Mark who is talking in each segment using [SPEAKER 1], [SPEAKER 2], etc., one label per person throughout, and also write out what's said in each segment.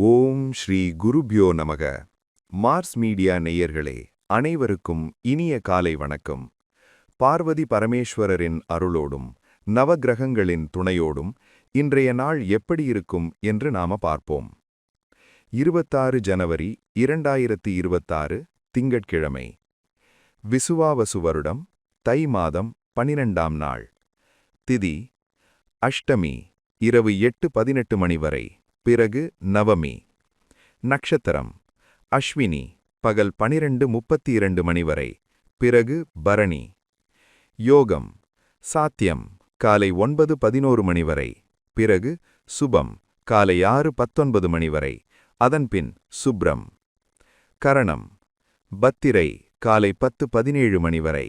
[SPEAKER 1] ஓம் ஸ்ரீ குருப்யோ நமக. Mars media நேயர்களே அனைவருக்கும் இனிய காலை வணக்கம். பார்வதி பரமேஸ்வரரின் அருளோடும் நவக்கிரகங்களின் துணையோடும் இன்றைய நாள் எப்படி இருக்கும் என்று நாம பார்ப்போம். 26 ஜனவரி 2026 திங்கட்கிழமை. விசுவாவசு வருடம் தை மாதம் 12ஆம் நாள். திதி அஷ்டமி இரவு 8:18 மணி வரை, பிறகு நவமி. நக்ஷத்திரம் அஸ்வினி பகல் 12:32 மணி வரை, பிறகு பரணி. யோகம் சாத்தியம் காலை 9:11 மணி வரை, பிறகு சுபம் காலை 6:19 மணி வரை, அதன்பின் சுப்ரம். கரணம் பத்திரை காலை 10:17 மணி வரை,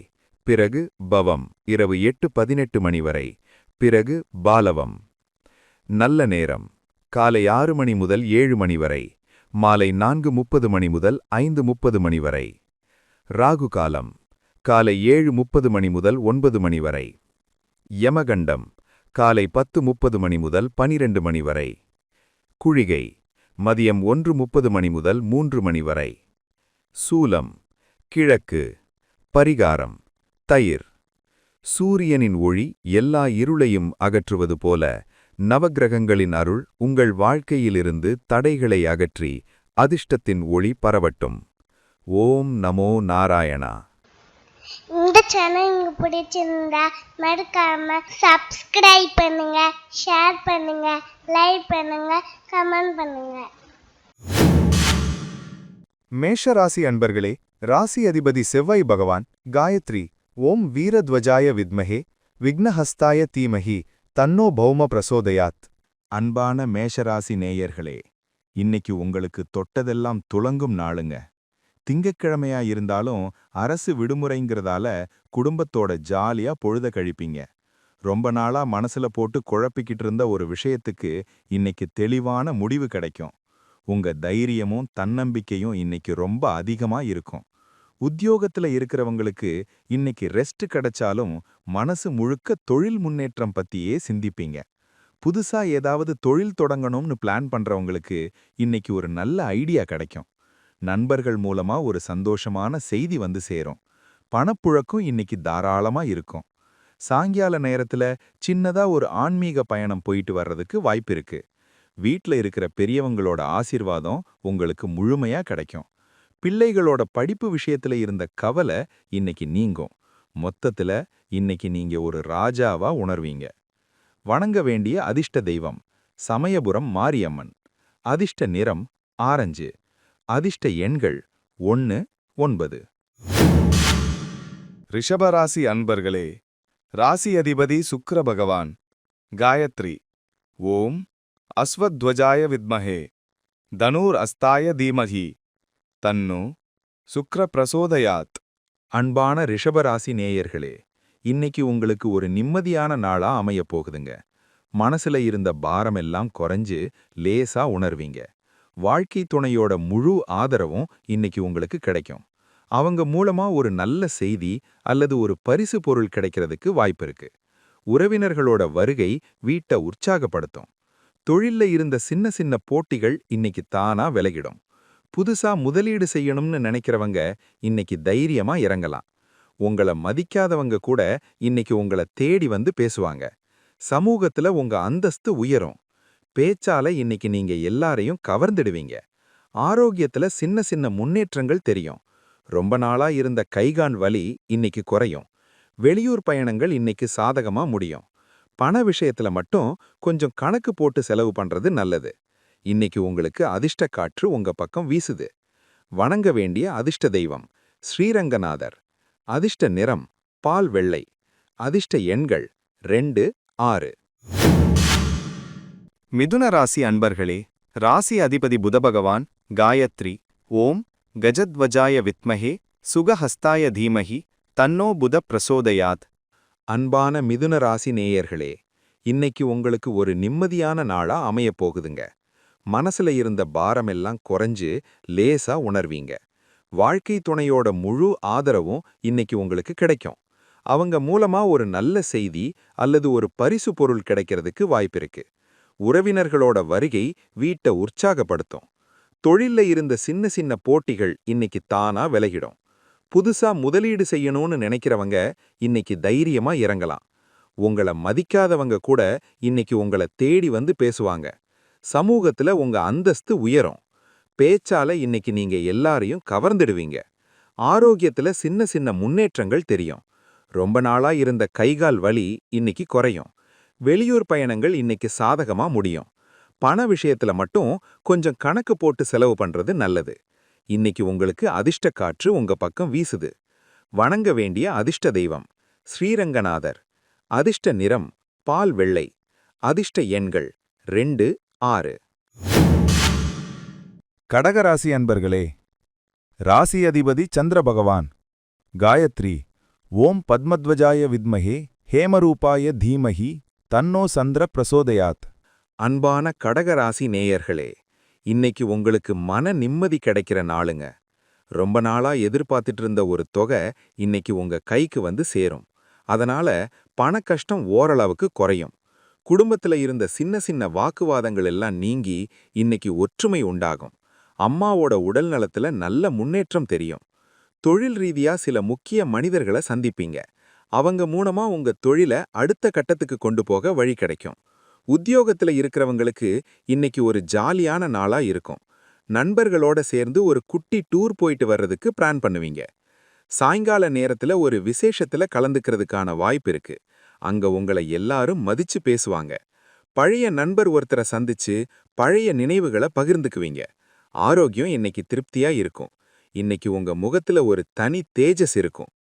[SPEAKER 1] பிறகு பவம் இரவு 8:18 மணி வரை, பிறகு பாலவம். நல்ல நேரம் காலை 6 மணி முதல் 7 மணி வரை, மாலை 4:30 மணி முதல் 5:30 மணி வரை. ராகு காலம் காலை 7:30 மணி முதல் 9 மணி வரை. யமகண்டம் காலை 10:30 மணி முதல் 12 மணி வரை. குழிகை மதியம் 1:30 மணி முதல் 3 மணி வரை. சூலம் கிழக்கு. பரிகாரம் தயிர். சூரியனின் ஒளி எல்லா இருளையும் அகற்றுவது போல நவக்கிரகங்களின் அருள் உங்கள் வாழ்க்கையிலிருந்து தடைகளை அகற்றி அதிர்ஷ்டத்தின் ஒளி பரவட்டும். ஓம் நமோ நாராயணா.
[SPEAKER 2] இந்த சேனல் உங்களுக்கு பிடிச்சிருந்தா மறக்காம சப்ஸ்கிரைப் பண்ணுங்க, ஷேர் பண்ணுங்க, லைக் பண்ணுங்க, கமெண்ட் பண்ணுங்க.
[SPEAKER 3] மேஷராசி அன்பர்களே, ராசி அதிபதி செவ்வாய் பகவான் காயத்ரி ஓம் வீரத்வஜாய வித்மஹே விக்னஹஸ்தாய தீமஹி தன்னோ பௌம பிரசோதயாத். அன்பான மேஷராசி நேயர்களே, இன்னைக்கு உங்களுக்கு தொட்டதெல்லாம் துலங்கும் நாளுங்க. திங்கட்கிழமையா இருந்தாலும் அரசு விடுமுறைங்கிறதால குடும்பத்தோட ஜாலியா பொழுத கழிப்பீங்க. ரொம்ப நாளா மனசுல போட்டு குழப்பிக்கிட்டு இருந்த ஒரு விஷயத்துக்கு இன்னைக்கு தெளிவான முடிவு கிடைக்கும். உங்க தைரியமும் தன்னம்பிக்கையும் இன்னைக்கு ரொம்ப அதிகமா இருக்கும். உத்தியோகத்துல இருக்கிறவங்களுக்கு இன்னைக்கு ரெஸ்ட் கிடைச்சாலும் மனசு முழுக்க தொழில் முன்னேற்றம் பத்தியே சிந்திப்பீங்க. புதுசா ஏதாவது தொழில் தொடங்கணும்னு பிளான் பண்றவங்களுக்கு இன்னைக்கு ஒரு நல்ல ஐடியா கிடைக்கும். நண்பர்கள் மூலமா ஒரு சந்தோஷமான செய்தி வந்து சேரும். பணப்புழக்கம் இன்னைக்கு தாராளமா இருக்கும். சாயங்கால நேரத்துல சின்னதா ஒரு ஆன்மீக பயணம் போயிட்டு வர்றதுக்கு வாய்ப்பு இருக்கு. வீட்ல இருக்கிற பெரியவங்களோட ஆசீர்வாதம் உங்களுக்கு முழுமையா கிடைக்கும். பிள்ளைகளோட படிப்பு விஷயத்துல இருந்த கவலை இன்னைக்கு நீங்கும். மொத்தத்துல இன்னைக்கு நீங்க ஒரு ராஜாவா உணர்வீங்க. வணங்க வேண்டிய அதிர்ஷ்ட தெய்வம் சமயபுரம் மாரியம்மன். அதிர்ஷ்ட நிறம் ஆரஞ்சு. அதிர்ஷ்ட எண்கள் 1, 9.
[SPEAKER 4] ரிஷபராசி அன்பர்களே, ராசி அதிபதி சுக்கிர பகவான் காயத்ரி ஓம் அஸ்வத்வஜாய வித்மஹே தனுர் அஸ்தாய தீமஹி தன்னு சுக்ர பிரசோதயாத்.
[SPEAKER 3] அன்பான ரிஷபராசி நேயர்களே, இன்னைக்கு உங்களுக்கு ஒரு நிம்மதியான நாளா அமையப் போகுதுங்க. மனசுல இருந்த பாரமெல்லாம் குறைஞ்சு லேசா உணர்வீங்க. வாழ்க்கை துணையோட முழு ஆதரவும் இன்னைக்கு உங்களுக்கு கிடைக்கும். அவங்க மூலமா ஒரு நல்ல செய்தி அல்லது ஒரு பரிசு பொருள் கிடைக்கிறதுக்கு வாய்ப்பு இருக்கு. உறவினர்களோட வருகை வீட்டை உற்சாகப்படுத்தும். தொழில்ல இருந்த சின்ன சின்ன போட்டிகள் இன்னைக்கு தானா விலகிடும். புதுசா முதலீடு செய்யணும்னு நினைக்கிறவங்க இன்னைக்கு தைரியமா இறங்கலாம். உங்கள மதிக்காதவங்க கூட இன்னைக்கு உங்கள தேடி வந்து பேசுவாங்க. சமூகத்துல உங்க அந்தஸ்து உயரும். பேச்சால இன்னைக்கு நீங்க எல்லாரையும் கவர்ந்துடுவீங்க. ஆரோக்கியத்துல சின்ன சின்ன முன்னேற்றங்கள் தெரியும். ரொம்ப நாளா இருந்த கைகான் வலி இன்னைக்கு குறையும். வெளியூர் பயணங்கள் இன்னைக்கு சாதகமா முடியும். பண விஷயத்துல மட்டும் கொஞ்சம் கணக்கு போட்டு செலவு பண்றது நல்லது. இன்னைக்கு உங்களுக்கு அதிர்ஷ்ட காற்று உங்க பக்கம் வீசுது. வணங்க வேண்டிய அதிர்ஷ்ட தெய்வம் ஸ்ரீரங்கநாதர். அதிர்ஷ்ட நிறம் பால் வெள்ளை. அதிர்ஷ்ட எண்கள் 2, 6.
[SPEAKER 4] மிதுன ராசி அன்பர்களே, ராசி அதிபதி புதபகவான் காயத்ரி ஓம் கஜத்வஜாய வித்மஹே சுகஹஸ்தாய தீமஹி தன்னோ புத பிரசோதயாத்.
[SPEAKER 3] அன்பான மிதுன ராசி நேயர்களே, இன்னைக்கு உங்களுக்கு ஒரு நிம்மதியான நாளா அமையப் போகுதுங்க. மனசுல இருந்த பாரமெல்லாம் குறைஞ்சு லேசா உணர்வீங்க. வாழ்க்கை துணையோட முழு ஆதரவும் இன்னைக்கு உங்களுக்கு கிடைக்கும். அவங்க மூலமா ஒரு நல்ல செய்தி அல்லது ஒரு பரிசு பொருள் கிடைக்கிறதுக்கு வாய்ப்பிருக்கு.
[SPEAKER 1] உறவினர்களோட வருகை வீட்டை உற்சாகப்படுத்தும். தொழில்ல இருந்த சின்ன சின்ன போட்டிகள் இன்னைக்கு தானா விலகிடும். புதுசா முதலீடு செய்யணும்னு நினைக்கிறவங்க இன்னைக்கு தைரியமா இறங்கலாம். உங்கள மதிக்காதவங்க கூட இன்னைக்கு உங்கள தேடி வந்து பேசுவாங்க. சமூகத்துல உங்க அந்தஸ்து உயரும். பேச்சால இன்னைக்கு நீங்க எல்லாரையும் கவர்ந்துடுவீங்க. ஆரோக்கியத்துல சின்ன சின்ன முன்னேற்றங்கள் தெரியும். ரொம்ப நாளா இருந்த கைகால் வலி இன்னைக்கு குறையும். வெளியூர் பயணங்கள் இன்னைக்கு சாதகமா முடியும். பண விஷயத்துல மட்டும் கொஞ்சம் கணக்கு போட்டு செலவு பண்றது நல்லது. இன்னைக்கு உங்களுக்கு அதிர்ஷ்ட காற்று உங்க பக்கம் வீசுது. வணங்க வேண்டிய அதிர்ஷ்ட தெய்வம் ஸ்ரீரங்கநாதர். அதிர்ஷ்ட நிறம் பால் வெள்ளை. அதிர்ஷ்ட எண்கள் 2, 6.
[SPEAKER 3] கடகராசி அன்பர்களே, ராசி அதிபதி சந்திர பகவான். காயத்ரி ஓம் பத்மத்வஜாய வித்மஹே ஹேமரூபாய தீமஹி தன்னோ சந்திர பிரசோதயாத்.
[SPEAKER 1] அன்பான கடகராசி நேயர்களே, இன்னைக்கு உங்களுக்கு மன நிம்மதி கிடைக்கிற நாளுங்க. ரொம்ப நாளா எதிர்பார்த்துட்டு இருந்த ஒரு தொகை இன்னைக்கு உங்க கைக்கு வந்து சேரும். அதனால பண கஷ்டம் ஓரளவுக்கு குறையும். குடும்பத்துல இருந்த சின்ன சின்ன வாக்குவாதங்கள் எல்லாம் நீங்கி இன்னைக்கு ஒற்றுமை உண்டாகும். அம்மாவோட உடல் நலத்துல நல்ல முன்னேற்றம் தெரியும். தொழில் ரீதியா சில முக்கிய மனிதர்களை சந்திப்பீங்க. அவங்க மூலமா உங்க தொழிலை அடுத்த கட்டத்துக்கு கொண்டு போக வழி கிடைக்கும். உத்தியோகத்துல இருக்கிறவங்களுக்கு இன்னைக்கு ஒரு ஜாலியான நாளா இருக்கும். நண்பர்களோட சேர்ந்து ஒரு குட்டி டூர் போயிட்டு வர்றதுக்கு பிளான் பண்ணுவீங்க. சாயங்கால நேரத்துல ஒரு விசேஷத்துல கலந்துக்கிறதுக்கான வாய்ப்பு இருக்கு. அங்க உங்களை எல்லாரும் மதிச்சு பேசுவாங்க. பழைய நண்பர் ஒருத்தரை சந்திச்சு பழைய நினைவுகளை பகிர்ந்துக்குவீங்க. ஆரோக்கியம் இன்னைக்கு திருப்தியா இருக்கும். இன்னைக்கு உங்க முகத்துல ஒரு தனி தேஜஸ் இருக்கும்.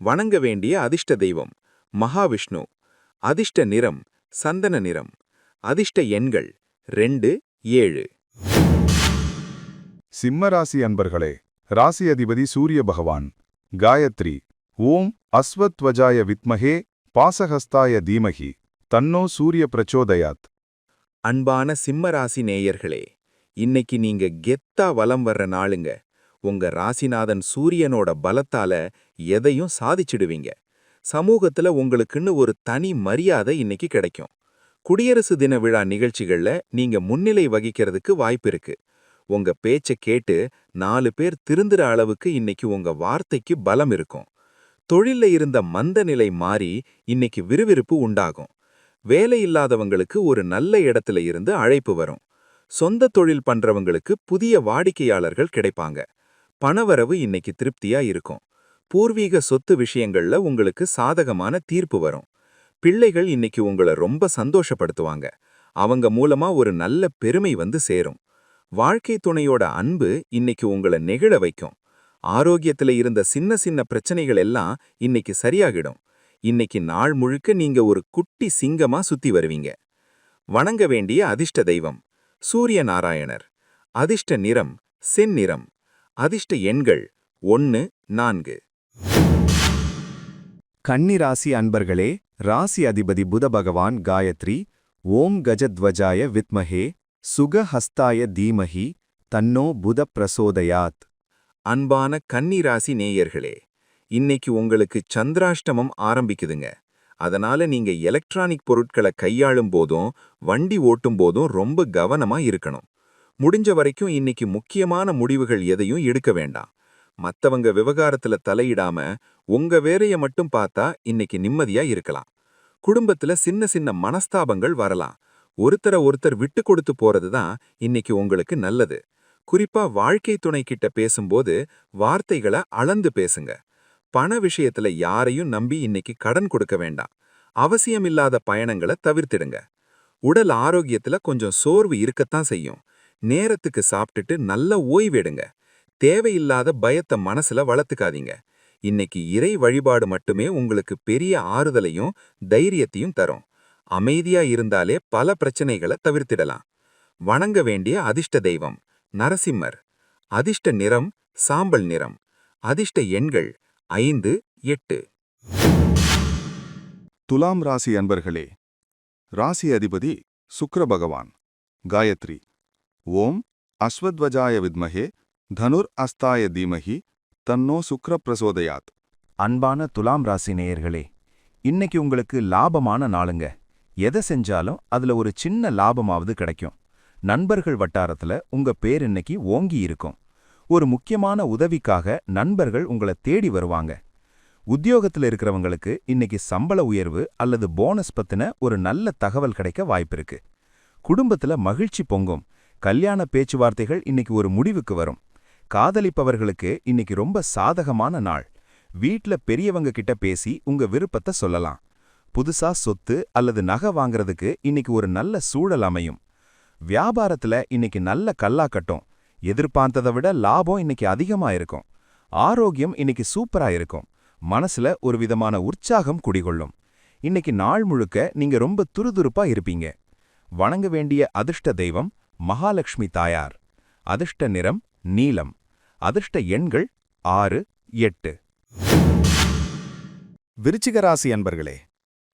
[SPEAKER 1] வணங்க வேண்டிய அதிர்ஷ்ட தெய்வம் மகாவிஷ்ணு. அதிர்ஷ்ட நிறம் சந்தன நிறம். அதிர்ஷ்ட எண்கள் 2, 7.
[SPEAKER 3] சிம்மராசி அன்பர்களே, ராசி அதிபதி சூரிய பகவான். காயத்ரி ஓம் அஸ்வத்வஜாய வித்மஹே பாசஹஸ்தாய தீமஹி தன்னோ சூரிய பிரச்சோதயாத்.
[SPEAKER 1] அன்பான சிம்மராசி நேயர்களே, இன்னைக்கு நீங்க கெத்தா வலம் வர்ற நாளுங்க. உங்க ராசிநாதன் சூரியனோட பலத்தால எதையும் சாதிச்சிடுவீங்க. சமூகத்துல உங்களுக்குன்னு ஒரு தனி மரியாதை இன்னைக்கு கிடைக்கும். குடியரசு தின விழா நிகழ்ச்சிகள்ல நீங்க முன்னிலை வகிக்கிறதுக்கு வாய்ப்பு இருக்கு. உங்க பேச்ச கேட்டு 4 பேர் திருந்துற அளவுக்கு இன்னைக்கு உங்க வார்த்தைக்கு பலம் இருக்கும். தொழில்ல இருந்த மந்த நிலை மாறி இன்னைக்கு விறுவிறுப்பு உண்டாகும். வேலை இல்லாதவங்களுக்கு ஒரு நல்ல இடத்துல இருந்து அழைப்பு வரும். சொந்த தொழில் பண்றவங்களுக்கு புதிய வாடிக்கையாளர்கள் கிடைப்பாங்க. பணவரவு இன்னைக்கு திருப்தியா இருக்கும். பூர்வீக சொத்து விஷயங்கள்ல உங்களுக்கு சாதகமான தீர்ப்பு வரும். பிள்ளைகள் இன்னைக்கு உங்களை ரொம்ப சந்தோஷப்படுத்துவாங்க. அவங்க மூலமா ஒரு நல்ல பெருமை வந்து சேரும். வாழ்க்கை துணையோட அன்பு இன்னைக்கு உங்களை நெகிழ வைக்கும். ஆரோக்கியத்துல இருந்த சின்ன சின்ன பிரச்சனைகள் எல்லாம் இன்னைக்கு சரியாகிடும். இன்னைக்கு நாள் முழுக்க நீங்க ஒரு குட்டி சிங்கமா சுத்தி வருவீங்க. வணங்க வேண்டிய அதிர்ஷ்ட தெய்வம் சூரிய நாராயணர். அதிர்ஷ்ட நிறம் செந்நிறம். அதிர்ஷ்ட எண்கள் 1, 4.
[SPEAKER 4] கன்னிராசி அன்பர்களே, ராசி அதிபதி புத பகவான். காயத்ரி ஓம் கஜத்வஜாய வித்மஹே சுகஹஸ்தாய தீமஹி தன்னோ புத பிரசோதயாத்.
[SPEAKER 1] அன்பான கன்னிராசி நேயர்களே, இன்னைக்கு உங்களுக்கு சந்திராஷ்டமம் ஆரம்பிக்குதுங்க. அதனால நீங்க எலக்ட்ரானிக் பொருட்களை கையாளும் போதும் வண்டி ஓட்டும் போதும் ரொம்ப கவனமா இருக்கணும். முடிஞ்ச வரைக்கும் இன்னைக்கு முக்கியமான முடிவுகள் எதையும் எடுக்க வேண்டாம். மத்தவங்க விவகாரத்துல தலையிடாம உங்க வேலைய மட்டும் பார்த்தா இன்னைக்கு நிம்மதியா இருக்கலாம். குடும்பத்துல சின்ன சின்ன மனஸ்தாபங்கள் வரலாம். ஒருத்தர் விட்டு கொடுத்து போறதுதான் இன்னைக்கு உங்களுக்கு நல்லது. குறிப்பா வாழ்க்கை துணை கிட்ட பேசும்போது வார்த்தைகளை அளந்து பேசுங்க. பண விஷயத்துல யாரையும் நம்பி இன்னைக்கு கடன் கொடுக்க வேண்டாம். அவசியமில்லாத பயணங்களை தவிர்த்திடுங்க. உடல் ஆரோக்கியத்துல கொஞ்சம் சோர்வு இருக்கத்தான் செய்யும். நேரத்துக்கு சாப்பிட்டுட்டு நல்ல ஓய்வெடுங்க. தேவையில்லாத பயத்தை மனசுல வளர்த்துக்காதீங்க. இன்னைக்கு இறை வழிபாடு மட்டுமே உங்களுக்கு பெரிய ஆறுதலையும் தைரியத்தையும் தரும். அமைதியா இருந்தாலே பல பிரச்சனைகளை தவிர்த்திடலாம். வணங்க வேண்டிய அதிர்ஷ்ட தெய்வம் நரசிம்மர். அதிர்ஷ்ட நிறம் சாம்பல் நிறம். அதிர்ஷ்ட எண்கள் 5, 8.
[SPEAKER 3] துலாம் ராசி அன்பர்களே, ராசி அதிபதி சுக்கிர பகவான். காயத்ரி ஓம் அஸ்வத்வஜாய வித்மஹே தனுர் அஸ்தாய தீமஹி தன்னோ சுக்கிர பிரசோதயாத்.
[SPEAKER 4] அன்பான துலாம் ராசி நேயர்களே, இன்னைக்கு உங்களுக்கு லாபமான நாளுங்க.
[SPEAKER 1] எதை செஞ்சாலும் அதுல ஒரு சின்ன லாபமாவது கிடைக்கும். நண்பர்கள் வட்டாரத்துல உங்க பேர் இன்னைக்கு ஓங்கி இருக்கும். ஒரு முக்கியமான உதவிக்காக நண்பர்கள் உங்களை தேடி வருவாங்க. உத்தியோகத்துல இருக்கிறவங்களுக்கு இன்னைக்கு சம்பள உயர்வு அல்லது போனஸ் பத்தின ஒரு நல்ல தகவல் கிடைக்க வாய்ப்பிருக்கு. குடும்பத்துல மகிழ்ச்சி பொங்கும். கல்யாண பேச்சுவார்த்தைகள் இன்னைக்கு ஒரு முடிவுக்கு வரும். காதலிப்பவர்களுக்கு இன்னைக்கு ரொம்ப சாதகமான நாள். வீட்ல பெரியவங்க கிட்ட பேசி உங்க விருப்பத்தை சொல்லலாம். புதுசா சொத்து அல்லது நகை வாங்குறதுக்கு இன்னைக்கு ஒரு நல்ல சூழல் அமையும். வியாபாரத்துல இன்னைக்கு நல்ல கல்லாக்கட்டும். எதிர்பார்த்ததை விட லாபம் இன்னைக்கு அதிகமா இருக்கும். ஆரோக்கியம் இன்னைக்கு சூப்பரா இருக்கும். மனசுல ஒரு விதமான உற்சாகம் குடிகொள்ளும். இன்னைக்கு நாள் முழுக்க நீங்க ரொம்ப துருதுருப்பா இருப்பீங்க. வணங்க வேண்டிய அதிர்ஷ்ட தெய்வம் மகாலட்சுமி தாயார். அதிர்ஷ்ட நிறம் நீலம். அதிர்ஷ்ட எண்கள் 6, 8.
[SPEAKER 3] விருச்சிக ராசி அன்பர்களே,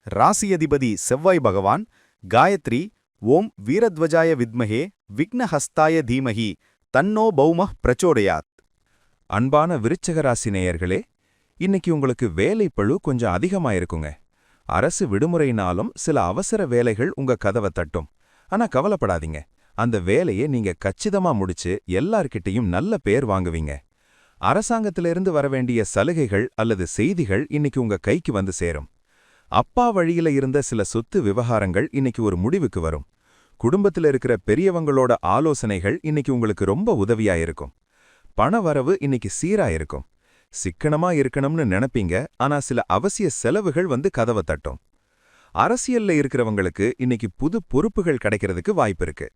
[SPEAKER 3] ராசியதிபதி செவ்வாய் பகவான் காயத்ரி ஓம் வீரத்வஜாய வித்மஹே விக்னஹஸ்தாய தீமஹி தன்னோ பௌமः பிரச்சோதயாத்.
[SPEAKER 1] அன்பான விருச்சிக ராசி நேயர்களே, இன்னைக்கு உங்களுக்கு வேலைப்பளு கொஞ்சம் அதிகமா இருக்குங்க. அரசு விடுமுறைனாலும் சில அவசர வேலைகள் உங்க கதவை தட்டும். ஆனா கவலைப்படாதீங்க, அந்த வேலையை நீங்க கச்சிதமா முடிச்சு எல்லார்கிட்டையும் நல்ல பேர் வாங்குவீங்க. அரசாங்கத்திலிருந்து வரவேண்டிய சலுகைகள் அல்லது செய்திகள் இன்னைக்கு உங்க கைக்கு வந்து சேரும். அப்பா வழியில இருந்த சில சொத்து விவகாரங்கள் இன்னைக்கு ஒரு முடிவுக்கு வரும். குடும்பத்தில் இருக்கிற பெரியவங்களோட ஆலோசனைகள் இன்னைக்கு உங்களுக்கு ரொம்ப உதவியா இருக்கும். பண வரவு இன்னைக்கு சீரா இருக்கும். சிக்கனமா இருக்கணும்னு நினைப்பீங்க, ஆனா சில அவசிய செலவுகள் வந்து கதவை தட்டும். அரசியல்ல இருக்கிறவங்களுக்கு இன்னைக்கு புது பொறுப்புகள் கிடைக்கிறதுக்கு வாய்ப்பு இருக்கு.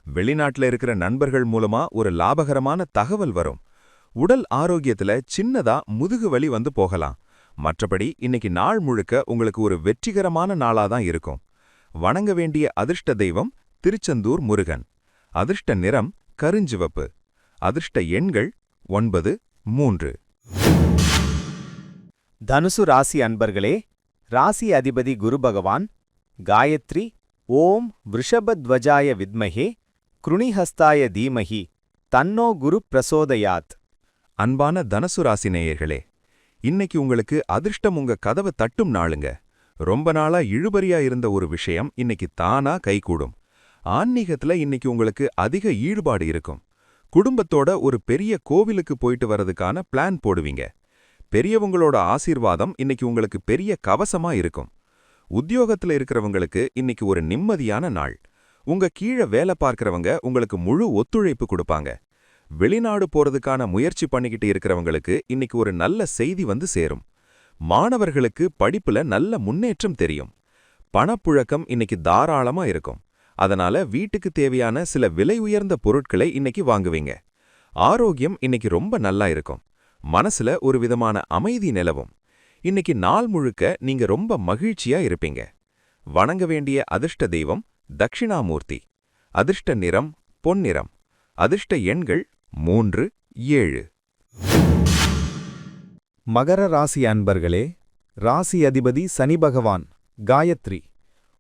[SPEAKER 1] வெளிநாட்டுல இருக்கிற நண்பர்கள் மூலமா ஒரு லாபகரமான தகவல் வரும். உடல் ஆரோக்கியத்துல சின்னதா முதுகு வலி வந்து போகலாம். மற்றபடி இன்னைக்கு நாள் முழுக்க உங்களுக்கு ஒரு வெற்றிகரமான நாளாதான் இருக்கும். வணங்க வேண்டிய அதிர்ஷ்ட தெய்வம் திருச்செந்தூர் முருகன். அதிர்ஷ்ட நிறம் கருஞ்சிவப்பு. அதிர்ஷ்ட எண்கள் 9, 3.
[SPEAKER 3] தனுசு ராசி அன்பர்களே, ராசி அதிபதி குரு பகவான் காயத்ரி ஓம் விருஷபத்வஜாய வித்மஹே கிருணிஹஸ்தாய தீமஹி தன்னோ குரு பிரசோதயாத்.
[SPEAKER 1] அன்பான தனுசு ராசி நேயர்களே, இன்னைக்கு உங்களுக்கு அதிர்ஷ்டம் உங்க கதவை தட்டும் நாளுங்க. ரொம்ப நாளா இழுபறியா இருந்த ஒரு விஷயம் இன்னைக்கு தானா கைகூடும். ஆன்மீகத்துல இன்னைக்கு உங்களுக்கு அதிக ஈடுபாடு இருக்கும். குடும்பத்தோட ஒரு பெரிய கோவிலுக்கு போயிட்டு வரதுக்கான பிளான் போடுவீங்க. பெரியவங்களோட ஆசீர்வாதம் இன்னைக்கு உங்களுக்கு பெரிய கவசமா இருக்கும். உத்தியோகத்துல இருக்கிறவங்களுக்கு இன்னைக்கு ஒரு நிம்மதியான நாள். உங்க கீழே வேலை பார்க்கறவங்க உங்களுக்கு முழு ஒத்துழைப்பு கொடுப்பாங்க. வெளிநாடு போறதுக்கான முயற்சி பண்ணிக்கிட்டு இருக்கிறவங்களுக்கு இன்னைக்கு ஒரு நல்ல செய்தி வந்து சேரும். மாணவர்களுக்கு படிப்புல நல்ல முன்னேற்றம் தெரியும். பணப்புழக்கம் இன்னைக்கு தாராளமா இருக்கும். அதனால வீட்டுக்கு தேவையான சில விலை உயர்ந்த பொருட்களை இன்னைக்கு வாங்குவீங்க. ஆரோக்கியம் இன்னைக்கு ரொம்ப நல்லா இருக்கும். மனசுல ஒரு விதமான அமைதி நிலவும். இன்னைக்கு நாள் முழுக்க நீங்க ரொம்ப மகிழ்ச்சியா இருப்பீங்க. வணங்க வேண்டிய அதிர்ஷ்ட தெய்வம் தட்சிணாமூர்த்தி. அதிர்ஷ்ட நிறம் பொன்னிறம். அதிர்ஷ்ட எண்கள் 3, 7.
[SPEAKER 3] மகர ராசி அன்பர்களே, ராசி அதிபதி சனி பகவான் காயத்ரி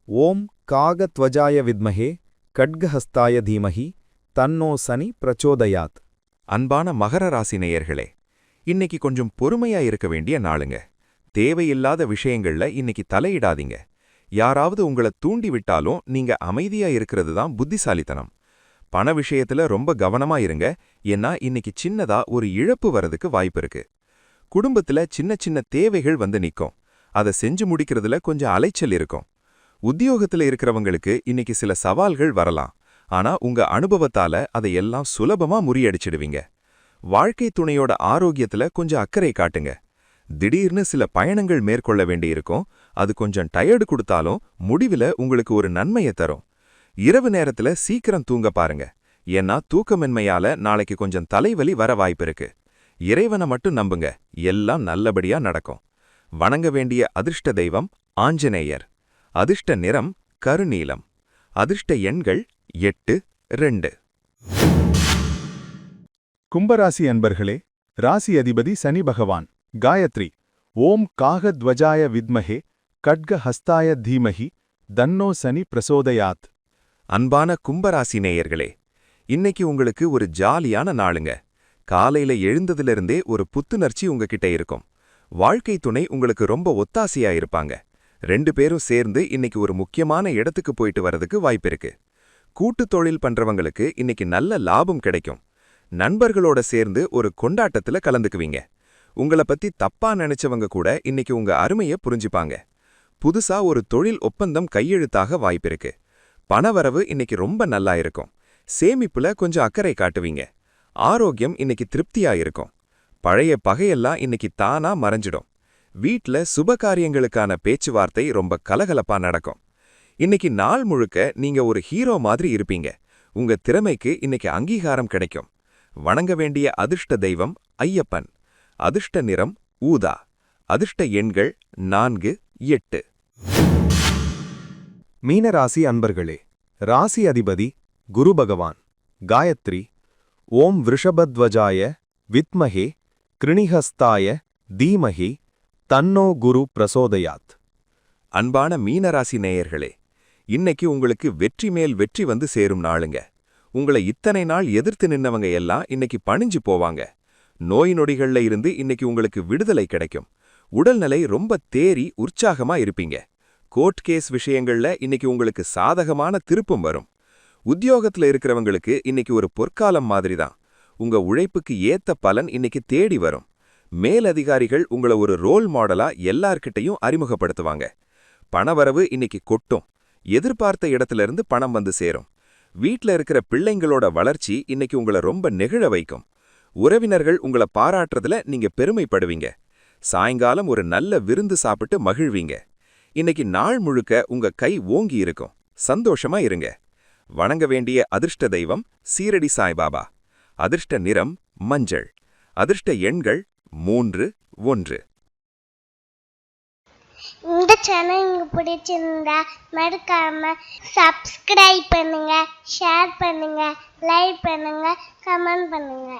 [SPEAKER 3] ஓம் காகத்வஜாய வித்மஹே கட்கஹஸ்தாய தீமஹி தன்னோ சனி பிரச்சோதயாத்.
[SPEAKER 1] அன்பான மகர ராசி நேயர்களே, இன்னைக்கு கொஞ்சம் பொறுமையா இருக்க வேண்டிய நாளுங்க. தேவையில்லாத விஷயங்கள்ல இன்னைக்கு தலையிடாதீங்க. யாராவது உங்களை தூண்டி விட்டாலும் நீங்க அமைதியா இருக்கிறது தான் புத்திசாலித்தனம். பண விஷயத்துல ரொம்ப கவனமா இருங்க, ஏன்னா இன்னைக்கு சின்னதா ஒரு இழப்பு வரதுக்கு வாய்ப்பு இருக்கு. குடும்பத்துல சின்ன சின்ன தேவைகள் வந்து நிக்கும். அதை செஞ்சு முடிக்கிறதுல கொஞ்சம் அலைச்சல் இருக்கும். உத்தியோகத்துல இருக்கிறவங்களுக்கு இன்னைக்கு சில சவால்கள் வரலாம். ஆனா உங்க அனுபவத்தால அதையெல்லாம் சுலபமா முறியடிச்சிடுவீங்க. வாழ்க்கை துணையோட ஆரோக்கியத்துல கொஞ்சம் அக்கறை காட்டுங்க. திடீர்னு சில பயணங்கள் மேற்கொள்ள வேண்டியிருக்கும். அது கொஞ்சம் டயர்டு கொடுத்தாலும் முடிவுல உங்களுக்கு ஒரு நன்மையை தரும். இரவு நேரத்துல சீக்கிரம் தூங்க பாருங்க, ஏன்னா தூக்கமின்மையால நாளைக்கு கொஞ்சம் தலைவலி வர வாய்ப்பிருக்கு. இறைவனை மட்டும் நம்புங்க, எல்லாம் நல்லபடியா நடக்கும். வணங்க வேண்டிய அதிர்ஷ்ட தெய்வம் ஆஞ்சநேயர். அதிர்ஷ்ட நிறம் கருநீலம். அதிர்ஷ்ட எண்கள் 8, 2.
[SPEAKER 3] கும்பராசி அன்பர்களே, ராசி அதிபதி சனி பகவான் காயத்ரி ஓம் காகத்வஜாய வித்மஹே கட்கஹஸ்தாய தீமஹி தன்னோ சனி பிரசோதயாத்.
[SPEAKER 1] அன்பான கும்பராசி நேயர்களே, இன்னைக்கு உங்களுக்கு ஒரு ஜாலியான நாளுங்க. காலையில எழுந்ததிலிருந்தே ஒரு புத்துணர்ச்சி உங்ககிட்ட இருக்கும். வாழ்க்கை துணை உங்களுக்கு ரொம்ப ஒத்தாசையா இருப்பாங்க. 2 பேரும் சேர்ந்து இன்னைக்கு ஒரு முக்கியமான இடத்துக்கு போயிட்டு வரதுக்கு வாய்ப்பிருக்கு. கூட்டு தொழில் பண்றவங்களுக்கு இன்னைக்கு நல்ல லாபம் கிடைக்கும். நண்பர்களோட சேர்ந்து ஒரு கொண்டாட்டத்துல கலந்துக்குவீங்க. உங்கள பத்தி தப்பா நினைச்சவங்க கூட இன்னைக்கு உங்க அருமைய புரிஞ்சுப்பாங்க. புதுசா ஒரு தொழில் ஒப்பந்தம் கையெழுத்தாக வாய்ப்பிருக்கு. பணவரவு இன்னைக்கு ரொம்ப நல்லா இருக்கும். சேமிப்புல கொஞ்சம் அக்கறை காட்டுவீங்க. ஆரோக்கியம் இன்னைக்கு திருப்தியா இருக்கும். பழைய பகையெல்லாம் இன்னைக்கு தானா மறைஞ்சிடும். வீட்ல சுபகாரியங்களுக்கான பேச்சுவார்த்தை ரொம்ப கலகலப்பா நடக்கும். இன்னைக்கு நாள் முழுக்க நீங்க ஒரு ஹீரோ மாதிரி இருப்பீங்க. உங்க திறமைக்கு இன்னைக்கு அங்கீகாரம் கிடைக்கும். வணங்க வேண்டிய அதிர்ஷ்ட தெய்வம் ஐயப்பன். அதிர்ஷ்ட நிறம் ஊதா. அதிர்ஷ்ட எண்கள் 4, 8.
[SPEAKER 3] மீனராசி அன்பர்களே, ராசி அதிபதி குரு பகவான். காயத்ரி ஓம் விருஷபத்வஜாய வித்மஹே கிருணிஹஸ்தாய தீமஹி தன்னோ குரு பிரசோதயாத்.
[SPEAKER 1] அன்பான மீனராசி நேயர்களே, இன்னைக்கு உங்களுக்கு வெற்றி மேல் வெற்றி வந்து சேரும் நாளுங்க. உங்களை இத்தனை நாள் எதிர்த்து நின்னவங்க எல்லாம் இன்னைக்கு பணிஞ்சு போவாங்க. நோய் நொடிகள்ல இருந்து இன்னைக்கு உங்களுக்கு விடுதலை கிடைக்கும். உடல்நிலை ரொம்ப தேறி உற்சாகமா இருப்பீங்க. கோர்ட் கேஸ் விஷயங்கள்ல இன்னைக்கு உங்களுக்கு சாதகமான திருப்பம் வரும். உத்தியோகத்துல இருக்கிறவங்களுக்கு இன்னைக்கு ஒரு பொற்காலம் மாதிரிதான். உங்க உழைப்புக்கு ஏத்த பலன் இன்னைக்கு தேடி வரும். மேலதிகாரிகள் உங்களை ஒரு ரோல் மாடலா எல்லார்கிட்டையும் அறிமுகப்படுத்துவாங்க. பணவரவு இன்னைக்கு கொட்டும். எதிர்பார்த்த இடத்துல இருந்து பணம் வந்து சேரும். வீட்ல இருக்கிற பிள்ளைங்களோட வளர்ச்சி இன்னைக்கு உங்களை ரொம்ப நெகிழ வைக்கும். உறவினர்கள் உங்களை பாராட்டுறதுல நீங்க பெருமைப்படுவீங்க. சாயங்காலம் ஒரு நல்ல விருந்து சாப்பிட்டு மகிழ்வீங்க. இன்னைக்கு நாள் முழுக்க உங்க கை ஓங்கி இருக்கும். சந்தோஷமா இருங்க. வணங்க வேண்டிய அதிர்ஷ்ட தெய்வம் சீரடி சாய்பாபா. அதிர்ஷ்ட நிறம் மஞ்சள். அதிர்ஷ்ட எண்கள் 3, 1.
[SPEAKER 2] இந்த சேனல் உங்களுக்கு பிடிச்சிருந்தா மறக்காம சப்ஸ்கிரைப் பண்ணுங்க, ஷேர் பண்ணுங்க, லைக் பண்ணுங்க, கமெண்ட் பண்ணுங்க.